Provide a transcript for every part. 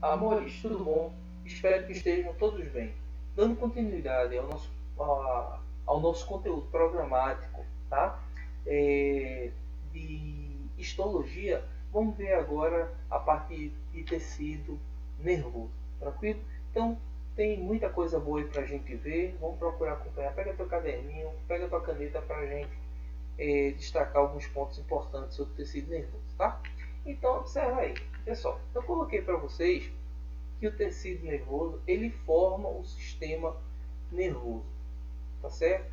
Amores, tudo bom? Espero que estejam todos bem. Dando continuidade ao nosso conteúdo programático, tá? De histologia, vamos ver agora a parte de tecido nervoso, tranquilo? Então, tem muita coisa boa aí pra gente ver, vamos procurar acompanhar. Pega teu caderninho, pega tua caneta pra gente destacar alguns pontos importantes sobre o tecido nervoso, tá? Então, observa aí, pessoal. Eu coloquei para vocês que o tecido nervoso ele forma o sistema nervoso, tá certo?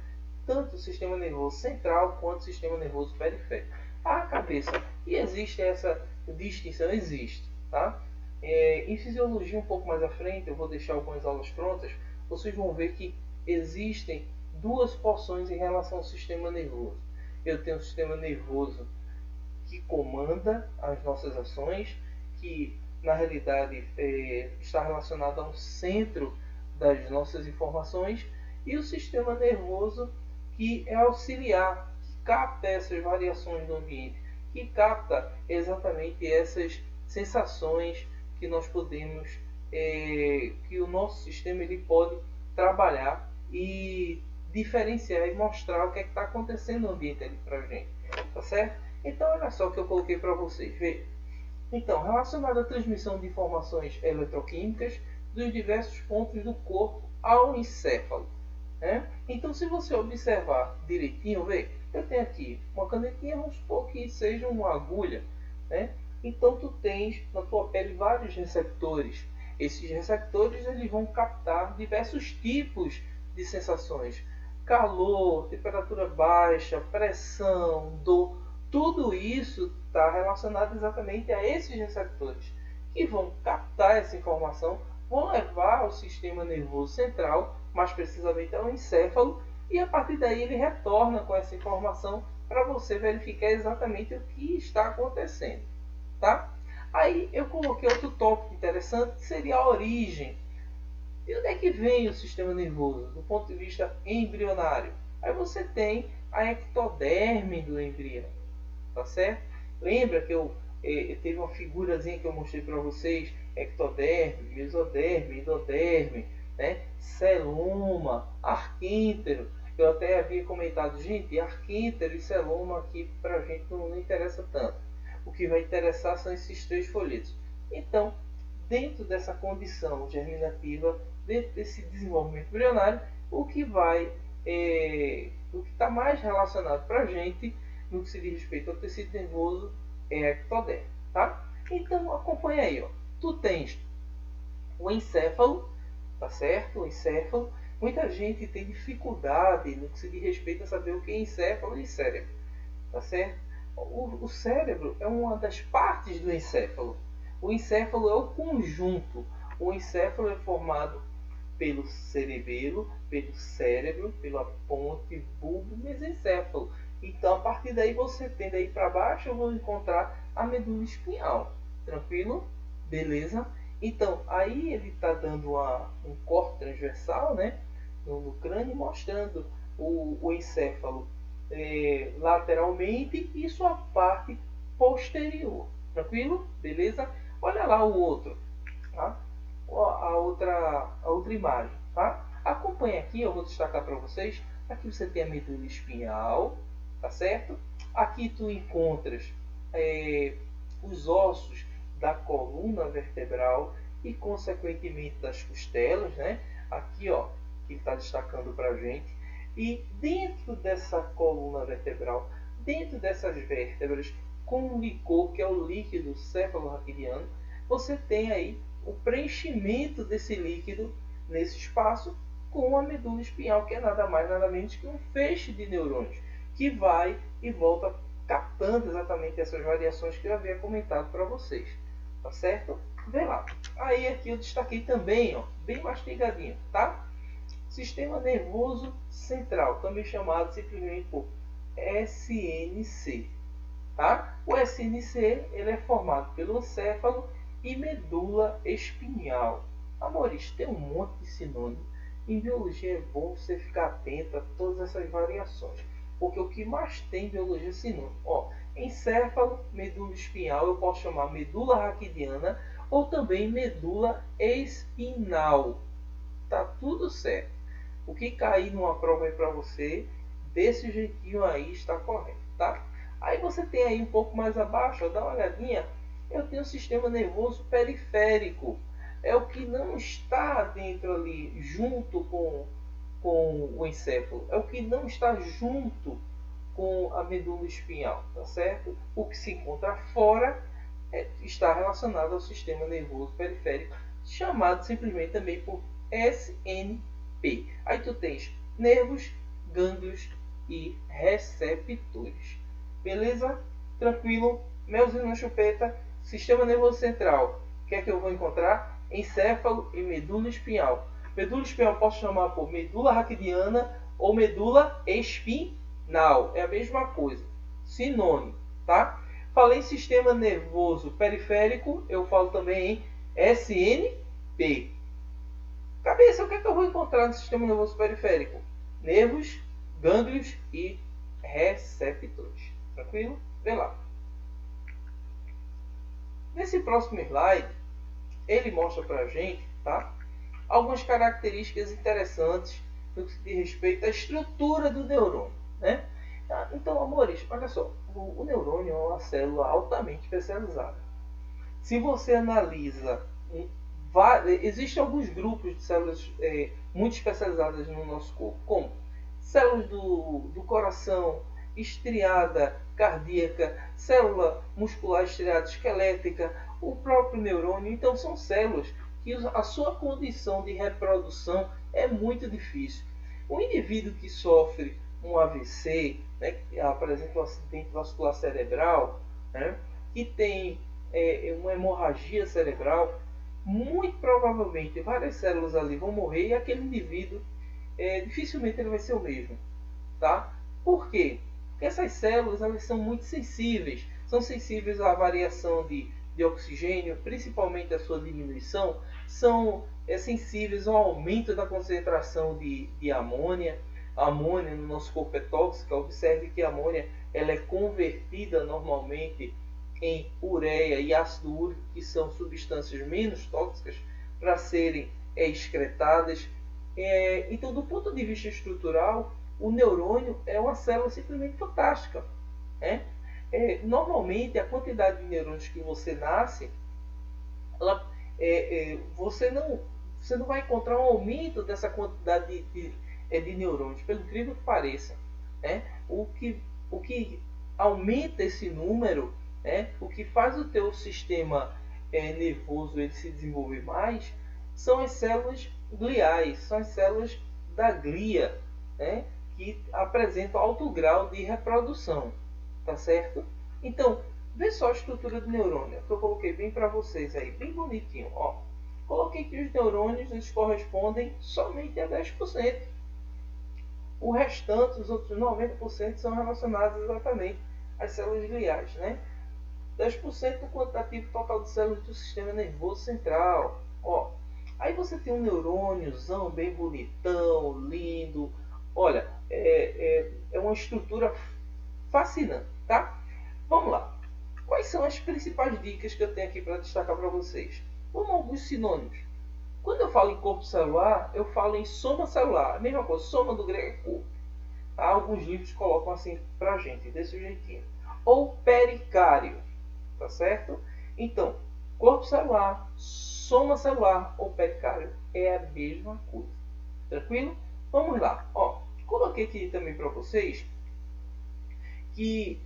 Tanto o sistema nervoso central quanto o sistema nervoso periférico. A cabeça, e existe essa distinção? Existe, tá? Em fisiologia um pouco mais à frente, eu vou deixar algumas aulas prontas, vocês vão ver que existem duas porções em relação ao sistema nervoso. Eu tenho o sistema nervoso que comanda as nossas ações, que na realidade está relacionado a um centro das nossas informações, e o sistema nervoso que é auxiliar, que capta essas variações do ambiente, que capta exatamente essas sensações que nós podemos, que o nosso sistema ele pode trabalhar e diferenciar e mostrar o que é que está acontecendo no ambiente ali para a gente, tá certo? Então olha só o que eu coloquei para vocês, veja. Então, relacionado à transmissão de informações eletroquímicas dos diversos pontos do corpo ao encéfalo. Né? Então, se você observar direitinho, vê, eu tenho aqui uma canetinha, vamos supor que seja uma agulha. Né? Então, tu tens na tua pele vários receptores. Esses receptores eles vão captar diversos tipos de sensações. Calor, temperatura baixa, pressão, dor. Tudo isso está relacionado exatamente a esses receptores, que vão captar essa informação, vão levar ao sistema nervoso central, mais precisamente ao encéfalo, e a partir daí ele retorna com essa informação para você verificar exatamente o que está acontecendo. Tá? Aí eu coloquei outro tópico interessante, que seria a origem. De onde é que vem o sistema nervoso, do ponto de vista embrionário? Aí você tem a ectoderme do embrião. Tá certo? Lembra que eu teve uma figurazinha que eu mostrei para vocês, ectoderme, mesoderme, endoderme, né? Celoma, arquíntero. Eu até havia comentado, gente, arquíntero e celoma aqui para a gente não interessa tanto. O que vai interessar são esses três folhetos. Então, dentro dessa condição germinativa, dentro desse desenvolvimento embrionário, o que está mais relacionado para a gente no que se diz respeito ao tecido nervoso é a ectoderme, tá? Então acompanha aí, ó. Tu tens o encéfalo, tá certo? O encéfalo. Muita gente tem dificuldade no que se diz respeito a saber o que é encéfalo e cérebro, tá certo? O cérebro é uma das partes do encéfalo. O encéfalo é o conjunto. O encéfalo é formado pelo cerebelo, pelo cérebro, pela ponte, bulbo, mesencéfalo. Então, a partir daí, você tem daí para baixo, eu vou encontrar a medula espinhal. Tranquilo? Beleza? Então, aí ele está dando um corte transversal, né, no crânio, mostrando o encéfalo lateralmente e sua parte posterior. Tranquilo? Beleza? Olha lá o outro. Tá? A outra imagem. Tá? Acompanhe aqui, eu vou destacar para vocês. Aqui você tem a medula espinhal. Tá certo? Aqui tu encontras os ossos da coluna vertebral e consequentemente das costelas, né? Aqui, ó, que está destacando para a gente. E dentro dessa coluna vertebral, dentro dessas vértebras, com um licor que é o líquido cefalorraquidiano, você tem aí o preenchimento desse líquido nesse espaço com a medula espinhal, que é nada mais nada menos que um feixe de neurônios que vai e volta captando exatamente essas variações que eu havia comentado para vocês. Tá certo? Vê lá. Aí aqui eu destaquei também, ó, bem mastigadinho, tá? Sistema nervoso central, também chamado simplesmente por SNC. Tá? O SNC ele é formado pelo encéfalo e medula espinhal. Amores, tem um monte de sinônimo. Em biologia é bom você ficar atento a todas essas variações. Porque o que mais tem em biologia é sinônimo. Ó, encéfalo, medula espinhal, eu posso chamar medula raquidiana ou também medula espinhal. Tá tudo certo. O que cair numa prova aí para você, desse jeitinho aí está correto, tá? Aí você tem aí um pouco mais abaixo, ó, dá uma olhadinha, eu tenho o sistema nervoso periférico. É o que não está dentro ali, junto com o encéfalo. É o que não está junto com a medula espinhal, tá certo? O que se encontra fora está relacionado ao sistema nervoso periférico, chamado simplesmente também por SNP. Aí tu tens nervos, gânglios e receptores. Beleza? Tranquilo? Melzinho na chupeta. Sistema nervoso central. O que é que eu vou encontrar? Encéfalo e medula espinhal. Medula espinhal posso chamar por medula raquidiana ou medula espinal. É a mesma coisa. Sinônimo, tá? Falei sistema nervoso periférico, eu falo também em SNP. Cabeça, o que é que eu vou encontrar no sistema nervoso periférico? Nervos, gânglios e receptores. Tranquilo? Vê lá. Nesse próximo slide, ele mostra para a gente, tá, algumas características interessantes no que diz respeito à estrutura do neurônio, né? Então, amores, olha só, o neurônio é uma célula altamente especializada. Se você analisa, existem alguns grupos de células muito especializadas no nosso corpo, como células do coração, estriada cardíaca, célula muscular estriada esquelética, o próprio neurônio. Então, são células que a sua condição de reprodução é muito difícil. O indivíduo que sofre um AVC, né, que apresenta um acidente vascular cerebral, né, que tem uma hemorragia cerebral, muito provavelmente várias células ali vão morrer e aquele indivíduo dificilmente ele vai ser o mesmo, tá? Por quê? Porque essas células elas são muito sensíveis, são sensíveis à variação de oxigênio, principalmente a sua diminuição, são sensíveis ao aumento da concentração de amônia. A amônia no nosso corpo é tóxica. Observe que a amônia ela é convertida normalmente em ureia e ácido úrico, que são substâncias menos tóxicas, para serem excretadas. Então, do ponto de vista estrutural, o neurônio é uma célula simplesmente fantástica. Normalmente, a quantidade de neurônios que você nasce, você não vai encontrar um aumento dessa quantidade de neurônios, pelo incrível que pareça. O que aumenta esse número, o que faz o teu sistema nervoso ele se desenvolver mais, são as células gliais, são as células da glia, que apresentam alto grau de reprodução, tá certo? Então, vê só a estrutura do neurônio, que eu coloquei bem para vocês aí, bem bonitinho, ó. Coloquei que os neurônios eles correspondem somente a 10%. O restante, os outros 90%, são relacionados exatamente às células gliais, 10% do quantitativo total de células do sistema nervoso central. Ó, aí você tem um neurôniozão bem bonitão, lindo. Olha, é uma estrutura fascinante, tá? Vamos lá. Quais são as principais dicas que eu tenho aqui para destacar para vocês? Vamos a alguns sinônimos. Quando eu falo em corpo celular, eu falo em soma celular. A mesma coisa, soma do grego é corpo. Alguns livros colocam assim pra gente, desse jeitinho. Ou pericário, tá certo? Então, corpo celular, soma celular ou pericário é a mesma coisa. Tranquilo? Vamos lá. Ó, coloquei aqui também para vocês que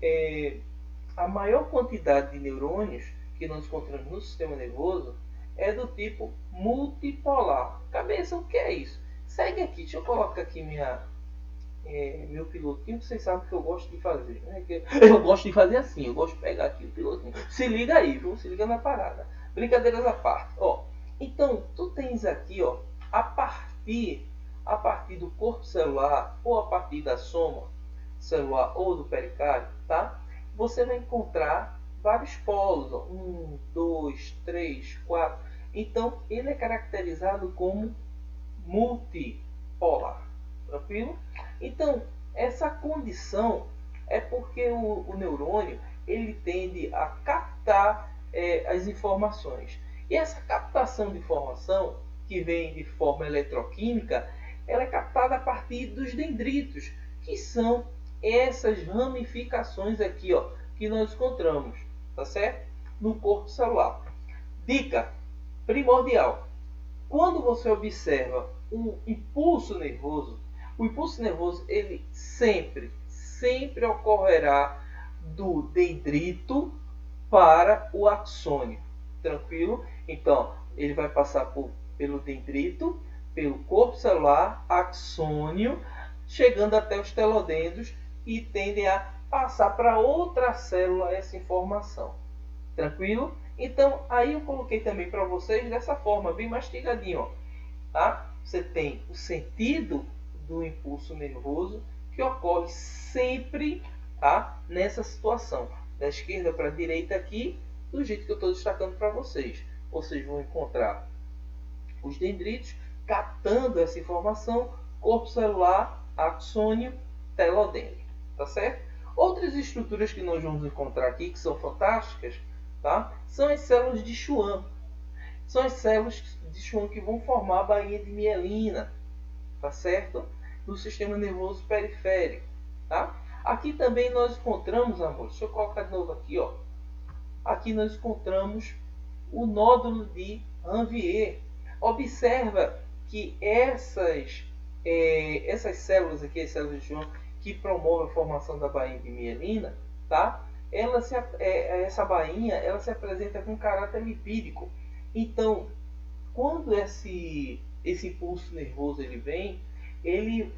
a maior quantidade de neurônios que nós encontramos no sistema nervoso é do tipo multipolar. Cabeça, o que é isso? Segue aqui, deixa eu colocar aqui meu pilotinho, que vocês sabem que eu gosto de fazer. Eu gosto de fazer assim, eu gosto de pegar aqui o pilotinho. Se liga aí, viu? Se liga na parada. Brincadeiras à parte. Ó, então, tu tens aqui, ó, a partir do corpo celular ou a partir da soma celular ou do pericárdio, tá? Você vai encontrar vários polos, ó, 1, 2, 3, 4. Então, ele é caracterizado como multipolar. Tranquilo? Então, essa condição é porque o neurônio ele tende a captar as informações. E essa captação de informação, que vem de forma eletroquímica, ela é captada a partir dos dendritos, que são essas ramificações aqui, ó, que nós encontramos, tá certo? No corpo celular. Dica primordial: quando você observa um impulso nervoso, o impulso nervoso ele sempre ocorrerá do dendrito para o axônio. Tranquilo? Então, ele vai passar pelo dendrito, pelo corpo celular, axônio, chegando até os telodendros e tendem a passar para outra célula essa informação. Tranquilo? Então, aí eu coloquei também para vocês dessa forma, bem mastigadinho. Ó, tá? Você tem o sentido do impulso nervoso que ocorre sempre, tá? Nessa situação. Da esquerda para a direita aqui, do jeito que eu estou destacando para vocês. Vocês vão encontrar os dendritos captando essa informação, corpo celular, axônio, telodendro. Tá certo? Outras estruturas que nós vamos encontrar aqui, que são fantásticas, tá? São as células de Schwann. São as células de Schwann que vão formar a bainha de mielina, tá certo? No sistema nervoso periférico, tá? Aqui também nós encontramos, amor, deixa eu colocar de novo aqui, ó. Aqui nós encontramos o nódulo de Ranvier. Observa que essas células aqui, as células de Schwann, que promovem a formação da bainha de mielina, tá? Essa bainha ela se apresenta com caráter lipídico. Então, quando esse impulso nervoso ele vem, ele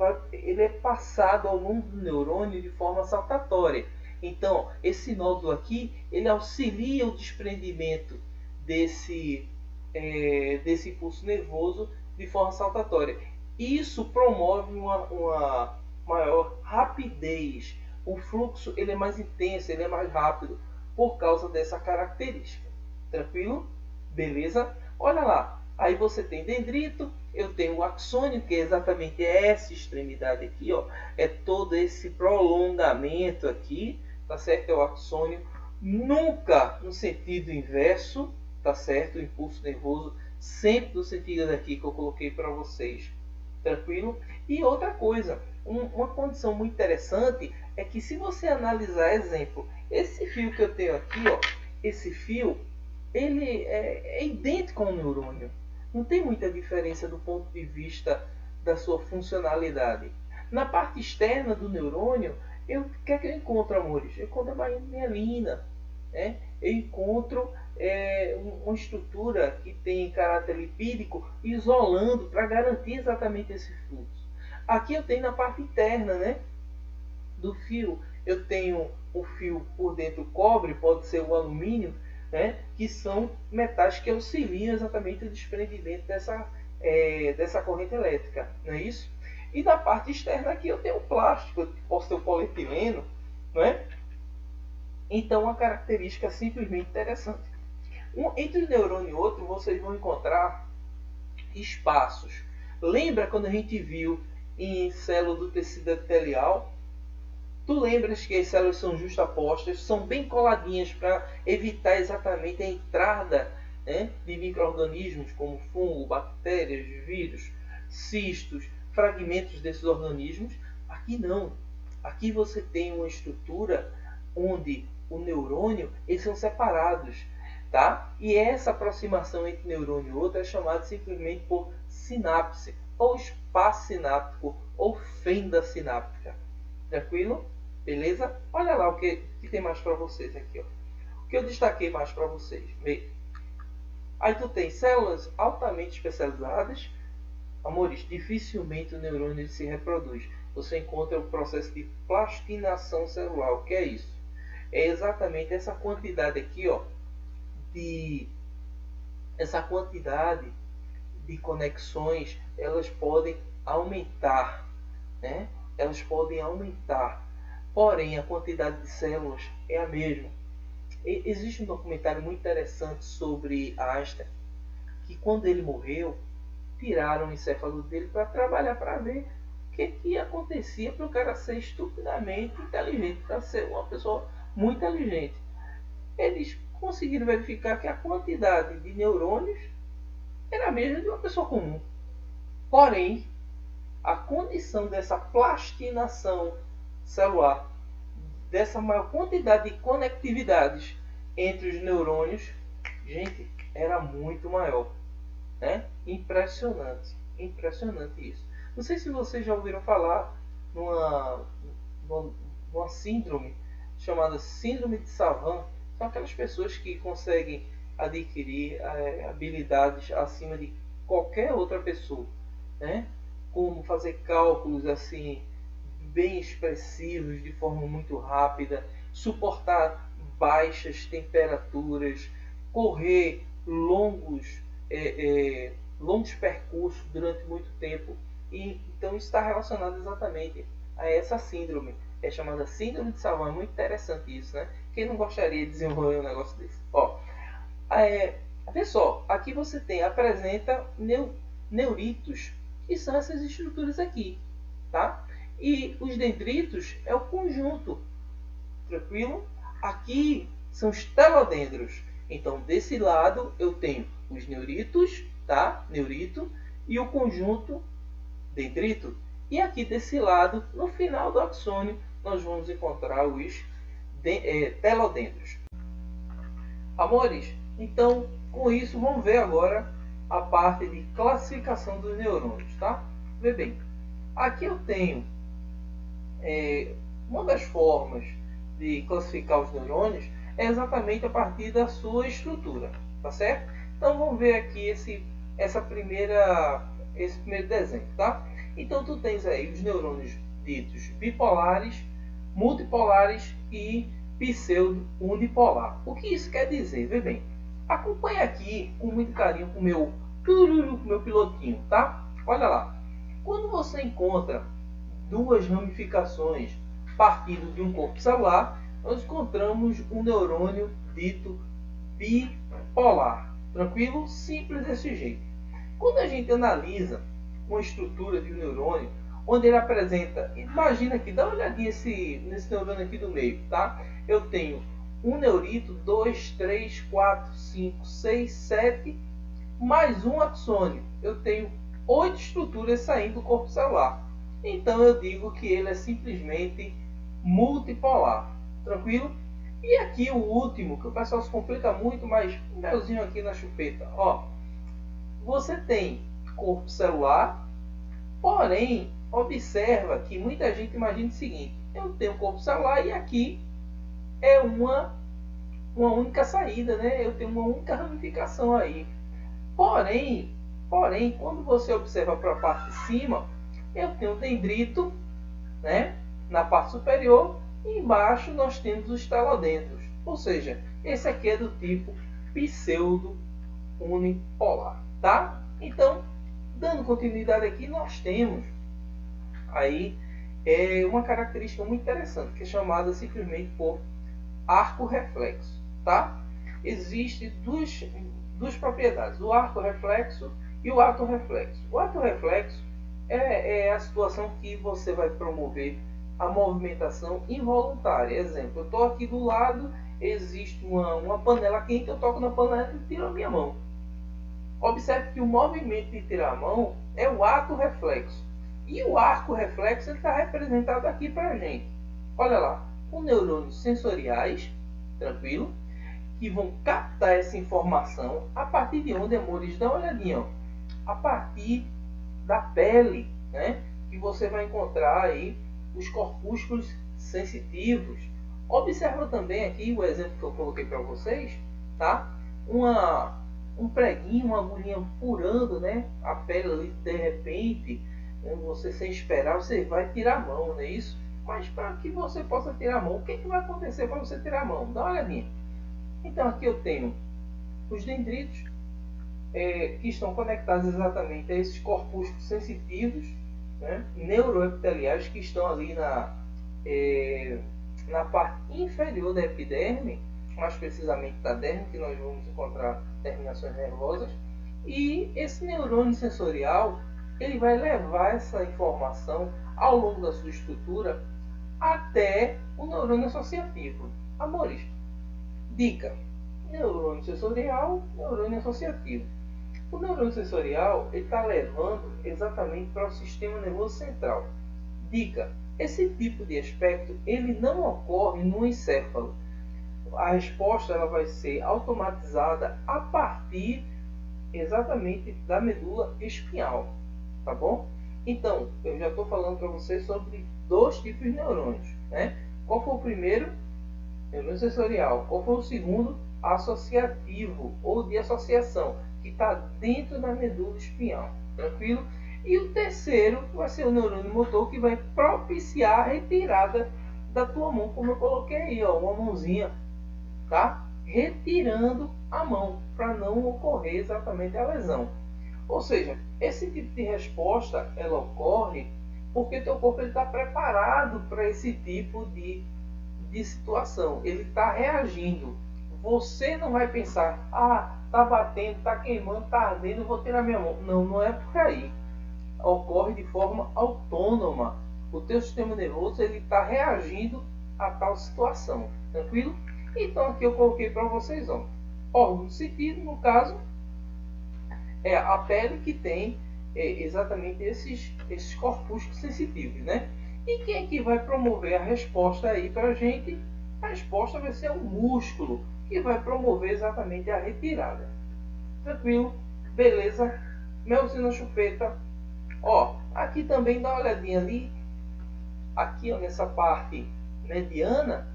é passado ao longo do neurônio de forma saltatória. Então, esse nódulo aqui, ele auxilia o desprendimento desse impulso nervoso de forma saltatória. Isso promove uma maior rapidez. O fluxo ele é mais intenso, ele é mais rápido, por causa dessa característica. Tranquilo? Beleza? Olha lá. Aí você tem dendrito, eu tenho o axônio, que é exatamente essa extremidade aqui, ó. É todo esse prolongamento aqui, tá certo? É o axônio. Nunca no sentido inverso, tá certo? O impulso nervoso, sempre no sentido daqui que eu coloquei para vocês. Tranquilo? E outra coisa, uma condição muito interessante é que se você analisar, exemplo, esse fio que eu tenho aqui, ó, esse fio, ele é idêntico ao neurônio. Não tem muita diferença do ponto de vista da sua funcionalidade. Na parte externa do neurônio, o que é que eu encontro, amores? Eu encontro a bainha de mielina, né? Eu encontro uma estrutura que tem caráter lipídico isolando para garantir exatamente esse fluxo. Aqui eu tenho na parte interna, né, do fio, eu tenho o fio por dentro cobre, pode ser o alumínio, né, que são metais que auxiliam exatamente o desprendimento dessa corrente elétrica, não é isso? E na parte externa aqui eu tenho o plástico, posso ter o polietileno, não é? Então uma característica simplesmente interessante. Entre um neurônio e outro vocês vão encontrar espaços. Lembra quando a gente viu em célula do tecido epitelial? Tu lembras que as células são justapostas, são bem coladinhas para evitar exatamente a entrada, né, de micro-organismos como fungo, bactérias, vírus, cistos, fragmentos desses organismos? Aqui não. Aqui você tem uma estrutura onde o neurônio eles são separados, tá? E essa aproximação entre neurônio e outro é chamada simplesmente por sinapse, ou espaço sináptico, ou fenda sináptica. Tranquilo? Beleza? Olha lá o que tem mais para vocês aqui. Ó. O que eu destaquei mais para vocês. Aí tu tem células altamente especializadas. Amores, dificilmente o neurônio se reproduz. Você encontra o processo de plastinação celular. O que é isso? É exatamente essa quantidade aqui, ó, essa quantidade de conexões, elas podem aumentar, né? Elas podem aumentar, porém a quantidade de células é a mesma. Existe um documentário muito interessante sobre Einstein, que quando ele morreu, tiraram o encéfalo dele para trabalhar para ver o que acontecia para o cara ser estupidamente inteligente, para ser uma pessoa muito inteligente. Eles conseguiram verificar que a quantidade de neurônios era a mesma de uma pessoa comum. Porém, a condição dessa plastinação celular, dessa maior quantidade de conectividades entre os neurônios, gente, era muito maior, né? Impressionante, impressionante isso. Não sei se vocês já ouviram falar numa síndrome chamada síndrome de Savant. São aquelas pessoas que conseguem adquirir habilidades acima de qualquer outra pessoa, né? Como fazer cálculos assim bem expressivos de forma muito rápida, suportar baixas temperaturas, correr longos percursos durante muito tempo. E então isso está relacionado exatamente a essa síndrome. É chamada síndrome de Savant. É muito interessante isso, né? Quem não gostaria de desenvolver um negócio desse? Ó, vê só, aqui você apresenta neuritos, que são essas estruturas aqui, tá? E os dendritos é o conjunto, tranquilo? Aqui são os telodendros. Então, desse lado eu tenho os neuritos, tá? Neurito, e o conjunto dendrito. E aqui desse lado, no final do axônio, nós vamos encontrar os telodendros. Amores, então com isso vamos ver agora a parte de classificação dos neurônios, tá? Vê bem, aqui eu tenho uma das formas de classificar os neurônios é exatamente a partir da sua estrutura, tá certo? Então vamos ver aqui esse primeiro desenho, tá? Então tu tens aí os neurônios ditos bipolares, multipolares e pseudo-unipolar. O que isso quer dizer? Vê bem, acompanha aqui com muito carinho com o meu pilotinho, tá? Olha lá, quando você encontra duas ramificações partindo de um corpo celular, nós encontramos um neurônio dito bipolar. Tranquilo? Simples desse jeito. Quando a gente analisa uma estrutura de um neurônio, onde ele apresenta, imagina aqui, dá uma olhadinha nesse neurônio aqui do meio, tá? Eu tenho um neurito, 2, 3, 4, 5, 6, 7, mais um axônio. Eu tenho 8 estruturas saindo do corpo celular. Então eu digo que ele é simplesmente multipolar. Tranquilo? E aqui o último, que o pessoal se complica muito, mas um melzinho aqui na chupeta. Ó, você tem corpo celular, porém, observa que muita gente imagina o seguinte: eu tenho corpo celular e aqui é uma única saída, né? Eu tenho uma única ramificação aí. Porém, quando você observa para a parte de cima, eu tenho o dendrito, né, na parte superior, e embaixo nós temos os telodendros. Ou seja, esse aqui é do tipo pseudo-unipolar, tá? Então, dando continuidade aqui, nós temos aí uma característica muito interessante, que é chamada simplesmente por arco reflexo, tá? Existem duas propriedades, o arco reflexo e o ato reflexo. O ato reflexo é a situação que você vai promover a movimentação involuntária. Exemplo, eu estou aqui do lado, existe uma panela quente, eu toco na panela e tiro a minha mão. Observe que o movimento de tirar a mão é o ato reflexo. E o arco reflexo está representado aqui para a gente. Olha lá, com neurônios sensoriais, tranquilo, que vão captar essa informação a partir de onde, amores? Dá uma olhadinha, ó, a partir da pele, né? Que você vai encontrar aí os corpúsculos sensitivos. Observa também aqui o exemplo que eu coloquei para vocês, tá? Um preguinho, uma agulhinha furando, né? A pele ali, de repente, você sem esperar, você vai tirar a mão, não é isso? Mas para que você possa tirar a mão, o que vai acontecer para você tirar a mão? Dá uma olhadinha. Então aqui eu tenho os dendritos, que estão conectados exatamente a esses corpúsculos sensitivos, né, neuroepiteliais, que estão ali na parte inferior da epiderme, mais precisamente da derme, que nós vamos encontrar terminações nervosas. E esse neurônio sensorial, ele vai levar essa informação ao longo da sua estrutura até o neurônio associativo. Amores, dica: neurônio sensorial, neurônio associativo. O neurônio sensorial está levando exatamente para o sistema nervoso central. Dica: esse tipo de aspecto ele não ocorre no encéfalo. A resposta ela vai ser automatizada a partir exatamente da medula espinhal, tá bom? Então, eu já estou falando para vocês sobre dois tipos de neurônios, né? Qual foi o primeiro? Neurônio sensorial. Qual foi o segundo? Associativo ou de associação, que está dentro da medula espinhal, tranquilo? E o terceiro vai ser o neurônio motor, que vai propiciar a retirada da tua mão, como eu coloquei aí, ó, uma mãozinha, tá? Retirando a mão para não ocorrer exatamente a lesão. Ou seja, esse tipo de resposta ela ocorre porque teu corpo está preparado para esse tipo de situação. Ele está reagindo. Você não vai pensar, tá batendo, tá queimando, tá ardendo, eu vou tirar minha mão. Não, não é por aí. Ocorre de forma autônoma. O teu sistema nervoso ele está reagindo a tal situação, tranquilo? Então aqui eu coloquei para vocês, ó, órgão sentido, no caso, é a pele que tem exatamente esses corpúsculos sensitivos, né? E quem é que vai promover a resposta aí para a gente? A resposta vai ser o músculo, que vai promover exatamente a retirada. Tranquilo? Beleza? Melzinho na chupeta. Ó, aqui também dá uma olhadinha ali. Aqui, ó, nessa parte mediana,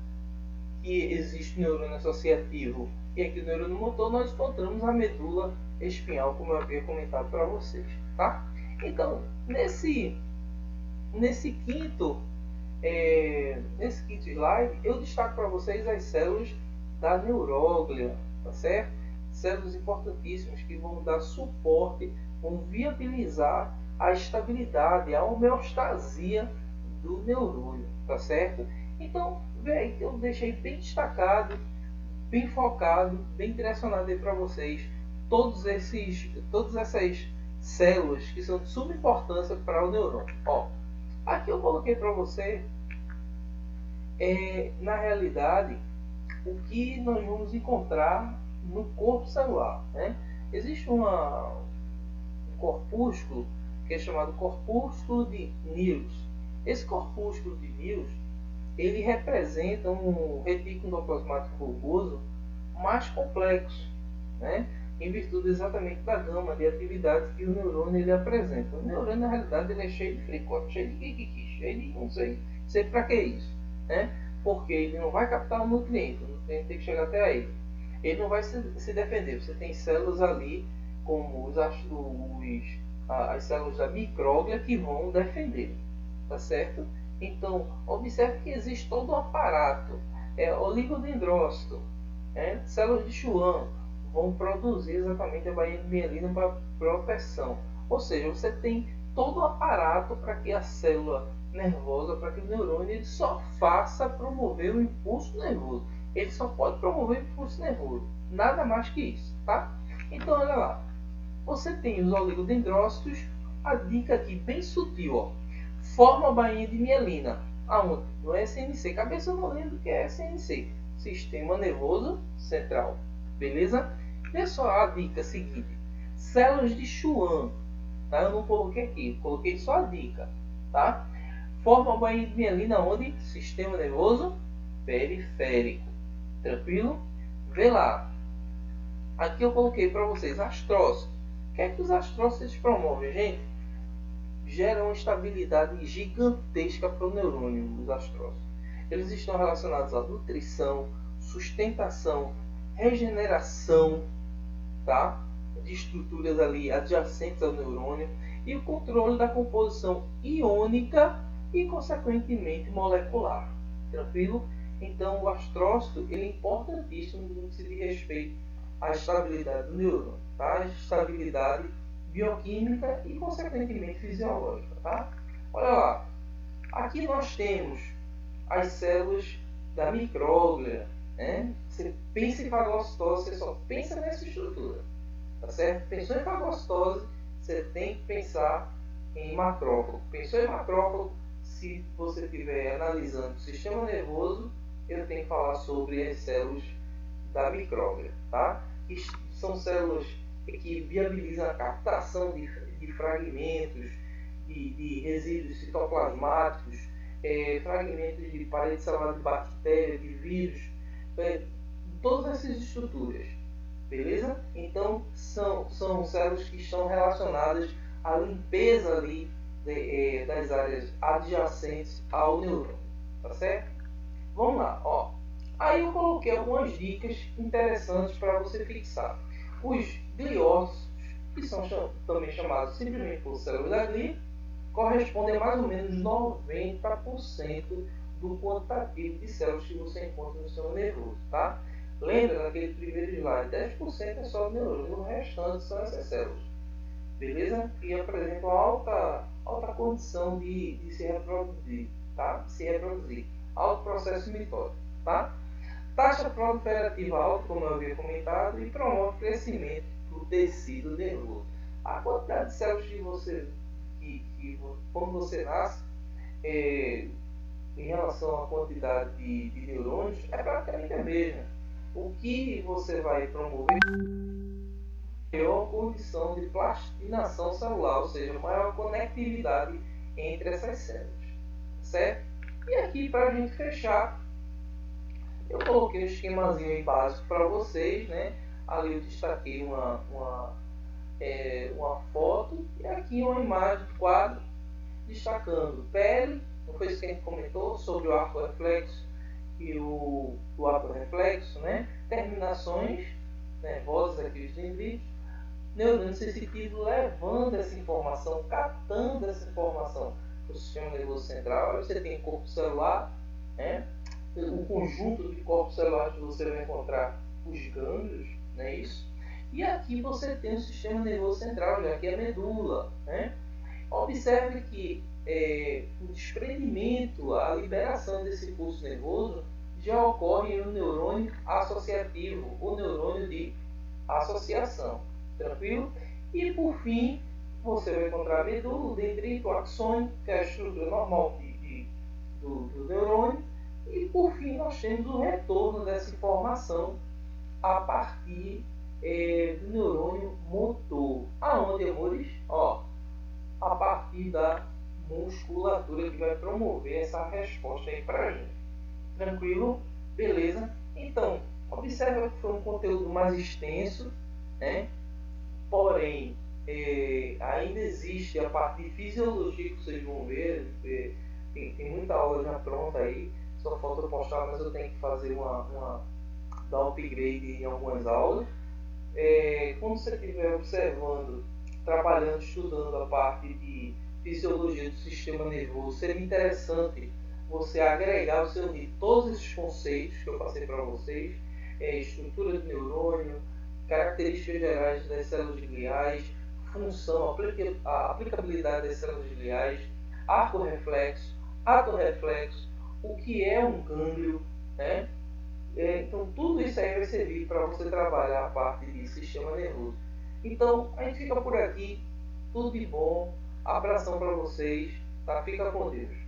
que existe o neurônio associativo e aqui o neurônio motor, nós encontramos a medula espinhal, como eu havia comentado para vocês, tá? Então, nesse quinto slide, eu destaco para vocês as células da neuróglia, tá certo? Células importantíssimas que vão dar suporte, vão viabilizar a estabilidade, a homeostasia do neurônio, tá certo? Então, vê aí que eu deixei bem destacado, bem focado, bem direcionado aí para vocês todas essas células que são de suma importância para o neurônio. Ó, aqui eu coloquei para você, na realidade, o que nós vamos encontrar no corpo celular, né? Existe um corpúsculo que é chamado corpúsculo de Niels. Esse corpúsculo de Niels ele representa um retículo endoplasmático rugoso mais complexo, né? Em virtude exatamente da gama de atividades que o neurônio ele apresenta. O neurônio, na realidade, ele é cheio de fricote, cheio de kikiki, cheio de não sei para que isso, né? Porque ele não vai captar o nutriente tem que chegar até ele. Ele não vai se defender. Você tem células ali, como as células da micróglia, que vão defender, tá certo? Então, observe que existe todo um aparato, oligodendrócito, células de Schwann vão produzir exatamente a baía de mielina para proteção. Ou seja, você tem todo o aparato para que a célula nervosa, para que o neurônio ele só faça promover o impulso nervoso. Ele só pode promover o impulso nervoso, nada mais que isso, tá? Então, olha lá, você tem os oligodendrócitos, a dica aqui bem sutil, ó, forma a bainha de mielina, aonde? No SNC, cabeça eu não lembro o que é SNC, Sistema Nervoso Central, beleza? Vê só a dica seguinte, células de Schwann, tá? Eu não coloquei aqui, coloquei só a dica, tá? Forma a bainha de mielina onde? Sistema Nervoso Periférico, tranquilo? Vê lá, aqui eu coloquei para vocês astrócitos. O que é que os astrócitos promovem, gente? Geram uma estabilidade gigantesca para o neurônio, os astrócitos. Eles estão relacionados à nutrição, sustentação, regeneração, tá? De estruturas ali adjacentes ao neurônio e o controle da composição iônica e, consequentemente, molecular. Tranquilo? Então, o astrócito ele é importantíssimo no que se diz respeito à estabilidade do neurônio, tá? A estabilidade bioquímica e, consequentemente, fisiológica, tá? Olha lá, aqui nós temos as células da micróglia, né? Você pensa em fagocitose, você só pensa nessa estrutura, tá certo? Pensou em fagocitose, você tem que pensar em macrófago. Pensou em macrófago, se você estiver analisando o sistema nervoso, eu tenho que falar sobre as células da micróglia, tá? Que são células que viabilizam a captação de fragmentos, de resíduos citoplasmáticos, fragmentos de parede celular de bactéria, de vírus, todas essas estruturas, beleza? Então são células que estão relacionadas à limpeza ali das áreas adjacentes ao neurônio, tá certo? Vamos lá, ó. Aí eu coloquei algumas dicas interessantes para você fixar. Os gliócitos, que são também chamados simplesmente por células da glia, correspondem a mais ou menos 90% do quantitativo de células que você encontra no sistema nervoso, tá? Lembra daquele primeiro slide? 10% é só neurônio, o restante são essas células, beleza? E apresentam alta condição de se reproduzir, tá? Se reproduzir, alto processo mitótico, tá? Taxa proliferativa alta, como eu havia comentado, e promove crescimento do tecido nervoso. A quantidade de células que quando você nasce, em relação à quantidade de neurônios, é praticamente a mesma. O que você vai promover é maior condição de plastinação celular, ou seja, maior conectividade entre essas células, certo? E aqui, para a gente fechar, eu coloquei um esquemazinho aí básico para vocês, né? Ali eu destaquei uma foto e aqui uma imagem de quadro destacando pele, não foi isso que a gente comentou sobre o arco reflexo e o arco reflexo, né? Terminações nervosas aqui dos dendritos, neurônio sensitivo levando essa informação, captando essa informação para o sistema nervoso central. Aí você tem corpo celular, né? O conjunto de corpos celulares que você vai encontrar, os gânglios, não é isso? E aqui você tem o sistema nervoso central, já que é a medula, né? Observe que o desprendimento, a liberação desse impulso nervoso já ocorre no neurônio associativo, o neurônio de associação, tranquilo? E por fim, você vai encontrar a medula, o dendrito, o axônio, que é a estrutura normal do neurônio. E por fim nós temos o retorno dessa informação a partir do neurônio motor. Aonde, amores? Ó, a partir da musculatura que vai promover essa resposta aí pra gente. Tranquilo? Beleza? Então, observa que foi um conteúdo mais extenso, né? Porém, ainda existe a parte de fisiologia que vocês vão ver. Tem muita aula já pronta aí. Só falta eu postar, mas eu tenho que fazer dar upgrade em algumas aulas. Quando você estiver observando, trabalhando, estudando a parte de fisiologia do sistema nervoso, seria interessante você agregar ao seu nível todos esses conceitos que eu passei para vocês, estrutura do neurônio, características gerais das células gliais, função, a aplicabilidade das células gliais, arco reflexo, ato reflexo, o que é um gânglio, né? Então tudo isso aí vai servir para você trabalhar a parte de sistema nervoso. Então a gente fica por aqui, tudo de bom, abração para vocês, tá? Fica com Deus.